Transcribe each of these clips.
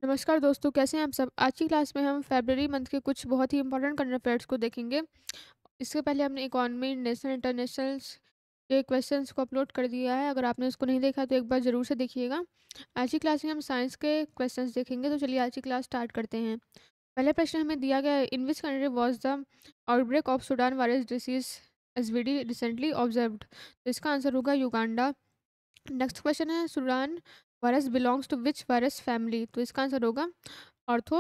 नमस्कार दोस्तों, कैसे हैं आप सब? आज की क्लास में हम फरवरी मंथ के कुछ बहुत ही इंपॉर्टेंट करंट अफेयर्स को देखेंगे। इससे पहले हमने इकोनॉमी, नेशनल, इंटरनेशनल्स के क्वेश्चंस को अपलोड कर दिया है। अगर आपने उसको नहीं देखा तो एक बार ज़रूर से देखिएगा। आज की क्लास में हम साइंस के क्वेश्चंस देखेंगे, तो चलिए आज की क्लास स्टार्ट करते हैं। पहला प्रश्न हमें दिया गया है, in which country was the outbreak of Sudan virus disease SVD recently observed? तो इसका आंसर होगा युगांडा। नेक्स्ट क्वेश्चन है, Sudan virus belongs to which virus family? तो इसका आंसर होगा ortho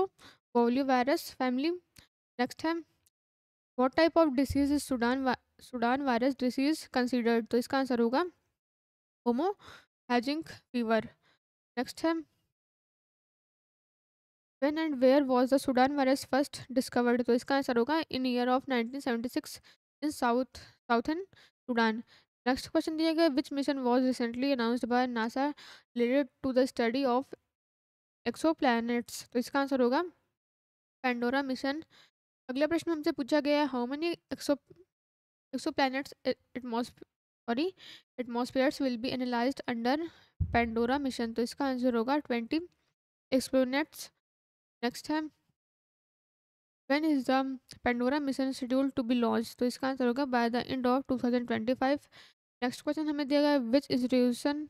ebola virus family. Next है, what type of disease is Sudan virus disease considered? तो इसका आंसर होगा होमो हैजिंग फीवर। नेक्स्ट है, when and where was the Sudan virus first discovered? तो इसका आंसर होगा in year of 1976 in southern Sudan. Next question दिया गया, which mission was recently announced by NASA related to the study of exoplanets? तो इसका answer होगा Pandora mission. अगला प्रश्न हमसे पूछा गया है, how many exoplanets atmospheres will be analysed under Pandora mission? तो इसका आंसर होगा 20 एक्सप्लैनेट्स। नेक्स्ट है, when is the Pandora mission scheduled to be launch? तो इसका आंसर होगा by the end of 2025। Next question हमें दिया गया, which institution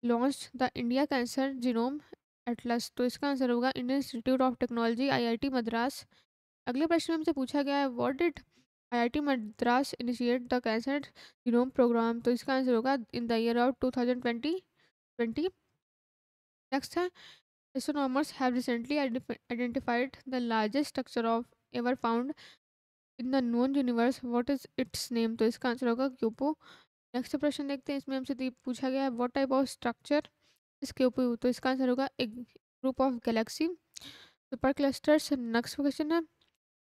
launch the India cancer genome atlas? तो इसका आंसर होगा Indian Institute of Technology IIT Madras. अगले प्रश्न में हमसे पूछा गया है, what did IIT Madras initiate the cancer genome programme? तो इसका आंसर होगा in the year of 2020। Next है, astronomers have recently identified the largest structure of ever found in the known universe. What is its name? तो इसका answer होगा क्यूपो। Next प्रश्न देखते हैं, इसमें हमसे पूछा गया है, what type of structure is Quipu? तो इसका आंसर होगा एक group of galaxy superclusters. Next question है,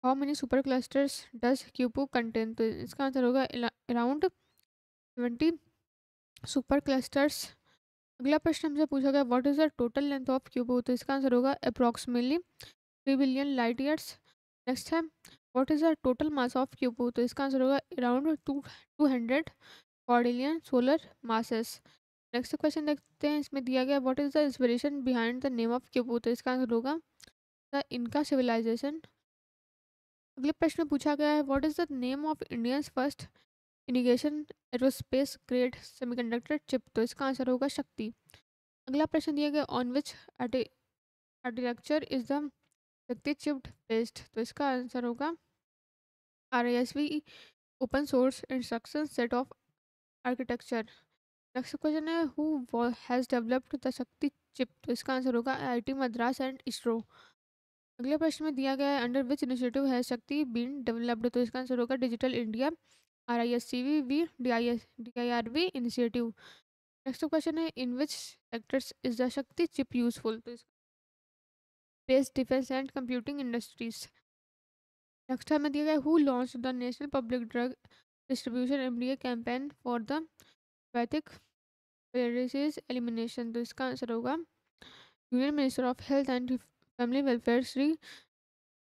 how many superclusters does Quipu contain? तो इसका आंसर होगा अराउंड 20 सुपर क्लस्टर्स। अगला प्रश्न हमसे पूछा गया, what is the total length of Quipu? तो इसका आंसर होगा approximately 3 billion light years. Next है, what is the total mass of Quipu? तो इसका आंसर होगा around 200 quadrillion solar masses. Next question देखते हैं, इसमें दिया गया, what is the inspiration behind the name of Quipu? तो इसका आंसर होगा द इनका सिविलाइजेशन। अगले प्रश्न में पूछा गया है, what is the name of Indians first indication aerospace grade semiconductor chip? तो इसका आंसर होगा शक्ति। अगला प्रश्न दिया गया, on which architecture is the शक्ति चिप बेस्ड? तो इसका आंसर होगा RISC open source instruction set of architecture. Next question है, हु हैज डेवलप्ड द शक्ति चिप? तो इसका आंसर होगा IIT मद्रास एंड इसरो। अगले प्रश्न में दिया गया है, अंडर विच इनिशिएटिव है शक्ति बीन डेवलप्ड? तो इसका आंसर होगा digital India RISCV DIRV initiative. Next question है, in which sectors is the शक्ति चिप यूजफुल? तो space, defence and computing industries. Next हमें दिया गया, who launch the national public drug distribution MDA campaign for the Pethick varices elimination? तो इसका answer होगा union minister of health and family welfare Shri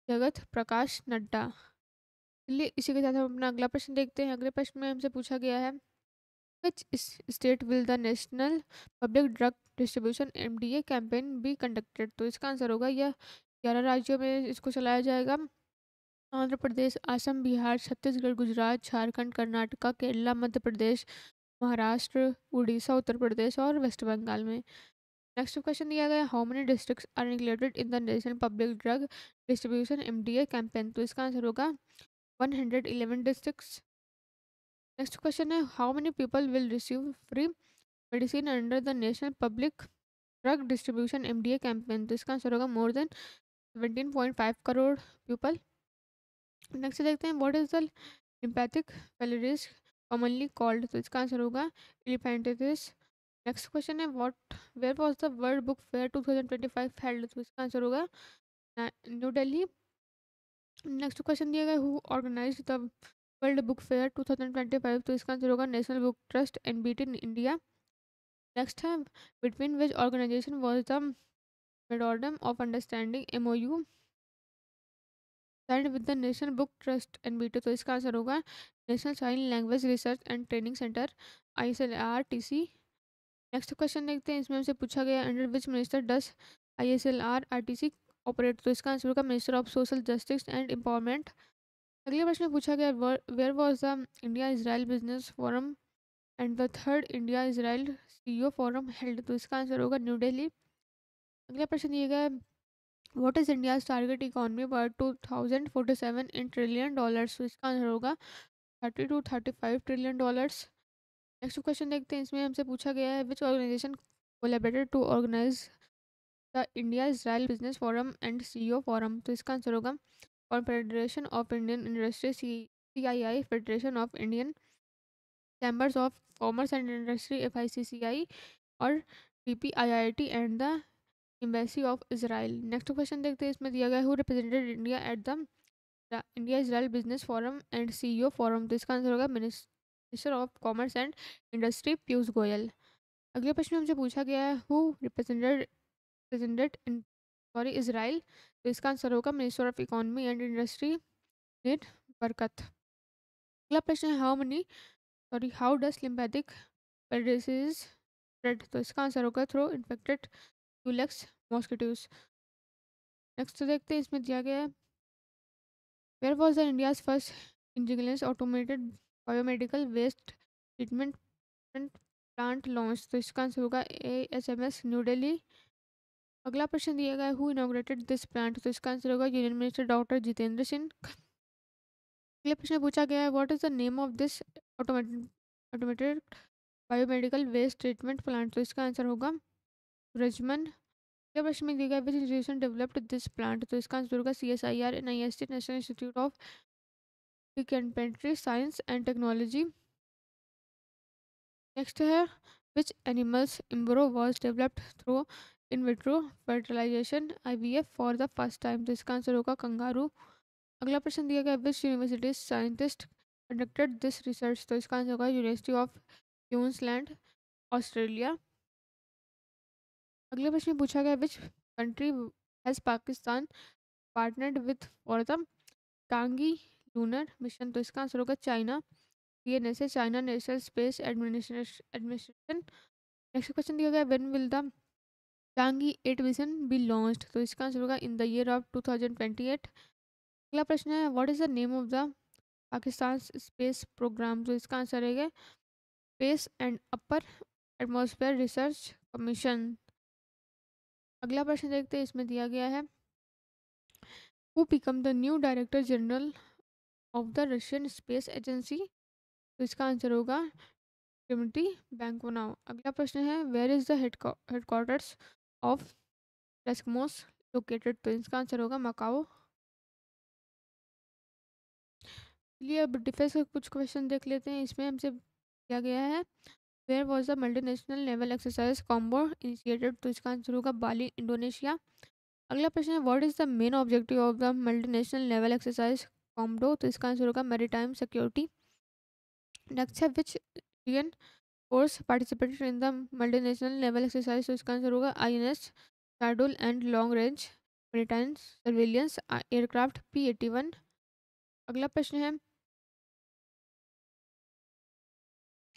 Jagat Prakash Nadda. चलिए इसी के साथ हम अपना अगला प्रश्न देखते हैं। अगले प्रश्न में हमसे पूछा गया है, which state will the national public drug distribution MDA campaign be conducted? तो इसका आंसर होगा यह 11 राज्यों में इसको चलाया जाएगा। आंध्र प्रदेश, असम, बिहार, छत्तीसगढ़, गुजरात, झारखंड, कर्नाटका, केरला, मध्य प्रदेश, महाराष्ट्र, उड़ीसा, उत्तर प्रदेश और वेस्ट बंगाल में। नेक्स्ट क्वेश्चन दिया गया, how many districts are included in the national public drug distribution MDA campaign? तो इसका आंसर होगा 111 डिस्ट्रिक्ट्स। नेक्स्ट क्वेश्चन है, how many people will receive free medicine under the national public drug distribution MDA campaign? तो इसका answer होगा more than 17.5 crore people. Next देखते हैं, what is the lymphatic filariasis commonly called? तो इसका answer होगा elephantiasis. Next question है, what where was the world book fair 2025 held? तो इसका आंसर होगा न्यू दिल्ली। नेक्स्ट क्वेश्चन दिया गया, who organized the world book fair 2025? तो इसका आंसर होगा national book trust NBT in India. Next है, between which organization was the memorandum of understanding MOU signed with the national book trust NBT? तो इसका answer होगा national sign language research and training centre ISLRTC। Next question देखते हैं, इसमें हमसे पूछा गया, under which minister does ISLR RTC operate? तो इसका आंसर होगा minister of social justice and empowerment. अगले प्रश्न में पूछा गया where was the India Israel business forum and the third India Israel CEO forum held? तो इसका आंसर होगा न्यू दिल्ली। अगला प्रश्न दिया गया है what is India's target economy by 2047 in trillion dollars? तो इसका आंसर होगा 30 to 35 trillion dollars. Next question देखते हैं, इसमें हमसे पूछा गया है which organization collaborated to organize the India Israel business forum and CEO forum? तो इसका आंसर होगा confederation of Indian industry, CII, federation of Indian chambers of commerce and industry, FICCI, और DPIIT and the embassy of Israel. Next question देखते हैं, इसमें दिया गया who represented India at the India Israel business forum and CEO forum? तो इसका answer होगा minister of commerce and industry Piyush Goyal. अगले प्रश्न में हमसे पूछा गया है who represented in sorry Israel? तो इसका आंसर होगा minister of economy and industry net बरकत। अगला प्रश्न है how does lymphatic disease spread? तो इसका आंसर होगा through infected Culex mosquitoes. Next देखते हैं, इसमें दिया गया है where was the India's first indigenous automated biomedical waste treatment plant launch? तो इसका आंसर होगा ASMS न्यू दिल्ली। अगला प्रश्न दिया गया है हु इनॉग्रेटेड दिस प्लांट? तो इसका आंसर होगा union minister doctor Jitendra Singh. अगले प्रश्न में पूछा गया है what is the name of this automated biomedical waste treatment plant? तो इसका आंसर होगा रजमन। अगले प्रश्न में दिया गया which institution developed this plant? तो इसका आंसर होगा CSIR, NIST, national institute of Carpentry science and technology. Next है which animals embryo was developed through in vitro fertilization, IVF, for the first time? तो इसका आंसर होगा kangaroo. अगला प्रश्न दिया गया which university scientist conducted this research? तो इसका आंसर होगा यूनिवर्सिटी ऑफ क्वींसलैंड, ऑस्ट्रेलिया। अगले प्रश्न में पूछा गया which country has Pakistan partnered with for the टांगी लूनर मिशन? तो इसका आंसर होगा China, CNSA, China national space administration. Next question दिया गया व्हेन विल द टांगी 8 मिशन बी लॉन्च्ड? तो इसका आंसर होगा इन द ईयर ऑफ 2028। अगला प्रश्न है what is the name of the Pakistan space programme? तो इसका आंसर है space and upper atmosphere research commission. अगला प्रश्न देखते हैं, इसमें दिया गया है who become the new director general of the Russian space agency? तो इसका आंसर होगा डिमिट्री बैंकोनॉव। अगला प्रश्न है where is the headquarters of Roscosmos located? तो इसका आंसर होगा मकाओ। चलिए अब डिफेंस के कुछ क्वेश्चन देख लेते हैं, इसमें हमसे दिया गया है where was the multinational naval exercise combo initiated? तो इसका आंसर होगा बाली, इंडोनेशिया। अगला प्रश्न है what is the main objective of the multinational naval exercise combo? तो इसका आंसर होगा मैरीटाइम सिक्योरिटी। नेक्स्ट है which Indian force participated in the multinational naval exercise? तो इसका आंसर होगा INS Shardul and long range maritime surveillance aircraft P-81। अगला प्रश्न है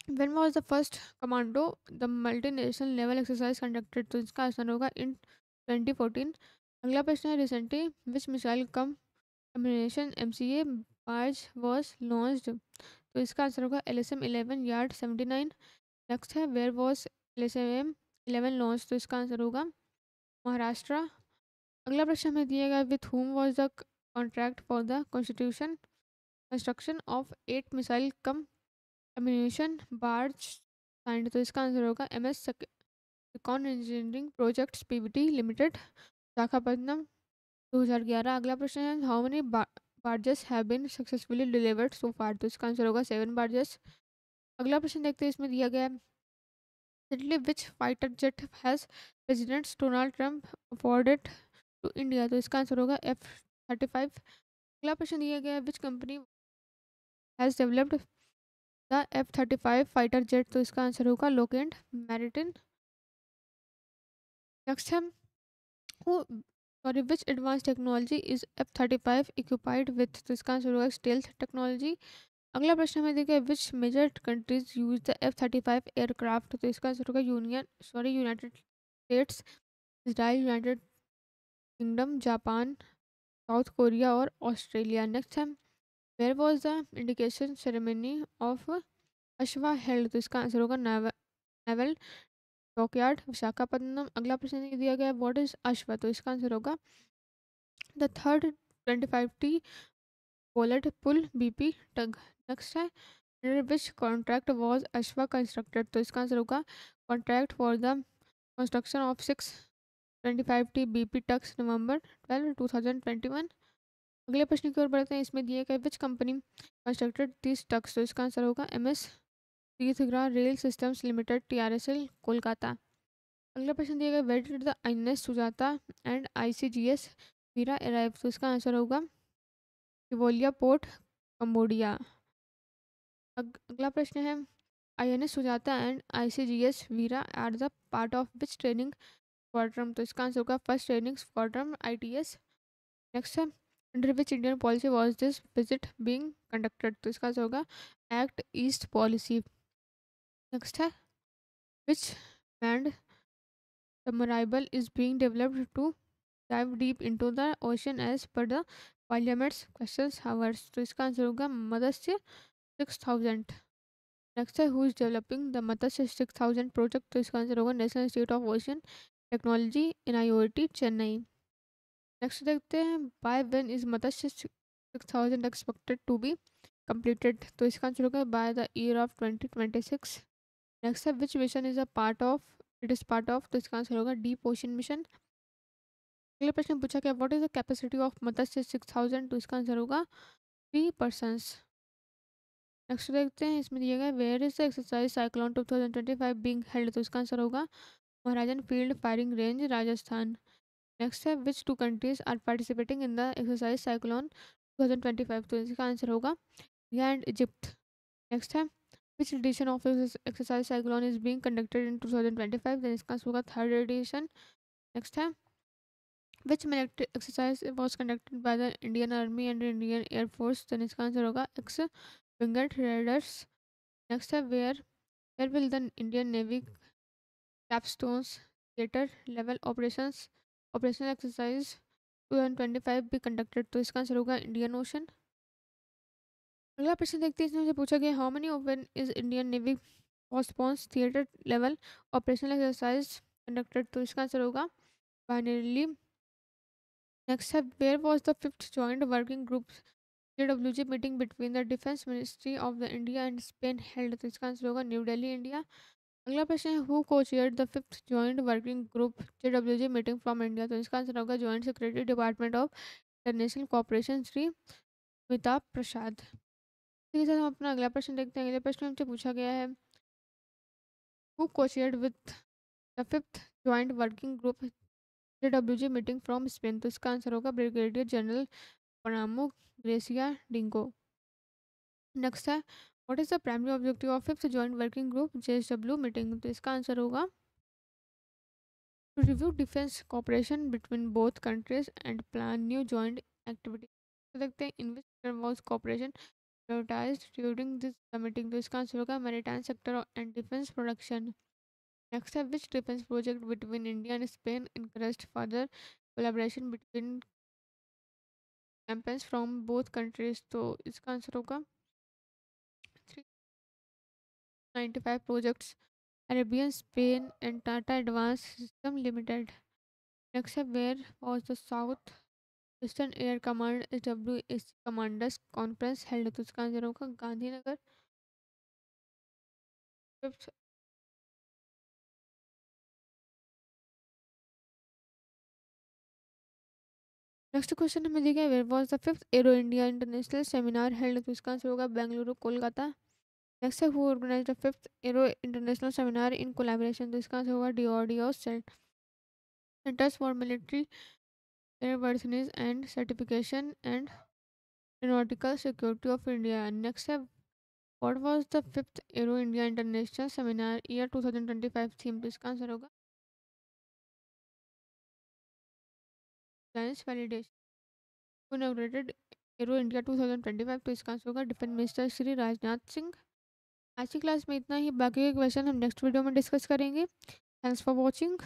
when was the first commando the multinational naval exercise conducted? तो इसका answer होगा इन 2014। अगला प्रश्न है recently which missile come combination MCA barge was launched? तो इसका आंसर होगा LSM-11 यार्ड 79। नेक्स्ट है वेयर वॉज LSM-11 लॉन्च? तो इसका आंसर होगा महाराष्ट्र। अगला प्रश्न हमें दिया गया with whom was the contract for the constitution construction of 8 missile cum ammunition barge signed? तो इसका आंसर होगा MS Secon engineering projects PVT limited, Visakhapatnam, 2011। अगला प्रश्न है how many barges have been successfully delivered so far? तो इसका answer होगा 7 barges. अगला प्रश्न देखते हैं, इसमें दिया गया है recently which fighter jet has President Donald Trump awarded to India? तो इसका आंसर होगा F-35। अगला प्रश्न दिया गया है which company has developed the F-35 fighter jet? तो इसका आंसर होगा Lockheed Martin। नेक्स्ट है who sorry which advanced technology is F-35 equipped with? तो इसका आंसर होगा stealth टेक्नोलॉजी। अगला प्रश्न हमें देखिए which major countries use the F-35 aircraft? तो इसका आंसर होगा United States, Israel, United Kingdom, Japan, South Korea और ऑस्ट्रेलिया। नेक्स्ट है where was the indication ceremony of Ashwa held, तो इसका आंसर होगा नेवल डॉकयार्ड, विशाखापट्टनम। अगला प्रश्न ये दिया गया है व्हाट इज अश्वा, तो इसका आंसर होगा the third 25T Bullet Pull BP tug। Next है under which contract was Ashwa constructed, तो इसका आंसर होगा contract for the construction of 625T BP tugs November 12 2021। अगले प्रश्न की ओर बढ़ते हैं। इसमें दिए गए which company constructed this tugs, तो इसका आंसर होगा MS Titagarh rail systems limited TRSL Kolkata. अगला प्रश्न दिया गया where did the INS Sujata and ICGS Veera arrive, तो इसका आंसर होगा शिवोलिया पोर्ट कंबोडिया। अगला प्रश्न है INS Sujata and ICGS Veera are the part of which training squadron, तो इसका आंसर होगा first training squadron ITS। Next है under which Indian policy was this visit being conducted, तो इसका आंसर होगा एक्ट ईस्ट पॉलिसी। नेक्स्ट है which band submersible is being developed to dive deep into the ocean as per the parliament's questions hours, तो इसका answer होगा Matsya 6000। Next है who is developing the Matsya 6000 project, तो इसका आंसर होगा national institute of ocean technology NIOT Chennai. Next देखते हैं by when is Matsya 6000 expected to be completed, तो इसका आंसर होगा by the year of 2026। Next है which mission is a part of it is part of, तो इसका answer होगा deep ocean mission. अगले प्रश्न पूछा गया what is the capacity of Matsya 6000, तो इसका आंसर होगा 3 पर्सन्स। नेक्स्ट देखते हैं इसमें दिया गया where is the exercise cyclone 2025 being held, तो इसका आंसर होगा Mahajan field firing range Rajasthan. Next है which two countries are participating in the exercise cyclone 2025, तो इसका आंसर होगा इंडिया एंड इजिप्ट। नेक्स्ट है which edition of exercise cyclone is being conducted in 2025, then इसका answer होगा थर्ड एडिशन। नेक्स्ट है which military exercise was conducted by the Indian Army and Indian Air Force, then इसका answer होगा X Winged Raiders। Next है where will the Indian Navy capstones theater level operational exercise 2025 be conducted, तो इसका answer होगा Indian ocean. अगला प्रश्न देखते हैं इसमें से पूछा गया how many open is Indian navy postpones theatre level operational exercise conducted, तो इसका आंसर होगा बाइनरीली। नेक्स्ट है where was the fifth joint working group JWG meeting between the defence ministry of the India and Spain held, तो इसका answer होगा new Delhi India. अगला प्रश्न है who co chaired the fifth joint working group JWG meeting from India, तो इसका answer होगा joint secretary department of international cooperation Shri Amitabh Prasad. इसी के साथ हम अपना अगला प्रश्न देखते हैं। अगले प्रश्न में हमसे पूछा गया है who co chaired with the fifth joint working group JWG meeting from Spain, तो इसका आंसर होगा brigadier general Panamo Garcia Dingo. Next है what is the primary objective of fifth joint working group JSW meeting, तो इसका answer होगा to review defence cooperation between both countries and plan new joint activity. तो देखते हैं in which was cooperation prioritised during this meeting, तो इसका answer होगा maritime sector and defence production. Next है which defence project between India and Spain encouraged further collaboration between campaigns from both countries, तो इसका answer होगा 395 projects Arabian Spain and Tata Advanced System Limited। Next है where was the South Western Air Command SWAC Commanders Conference held, तो इसका answer होगा Gandhinagar. Fifth next question हमें दिया गया where was the fifth aero India international seminar held, तो इसका answer होगा बेंगलुरु कोलकाता। नेक्स्ट है who organize the fifth aero international seminar in collaboration, तो इसका आंसर होगा DRDO centres for military airworthiness and certification and aeronautical security of India. Next है what was the fifth aero India international seminar year 2025 theme, तो इसका answer होगा science validation inaugurated aero India 2025, तो इसका answer होगा defence minister Shri Rajnath Singh. आज की class में इतना ही, बाकी के क्वेश्चन हम नेक्स्ट वीडियो में डिस्कस करेंगे। Thanks for watching.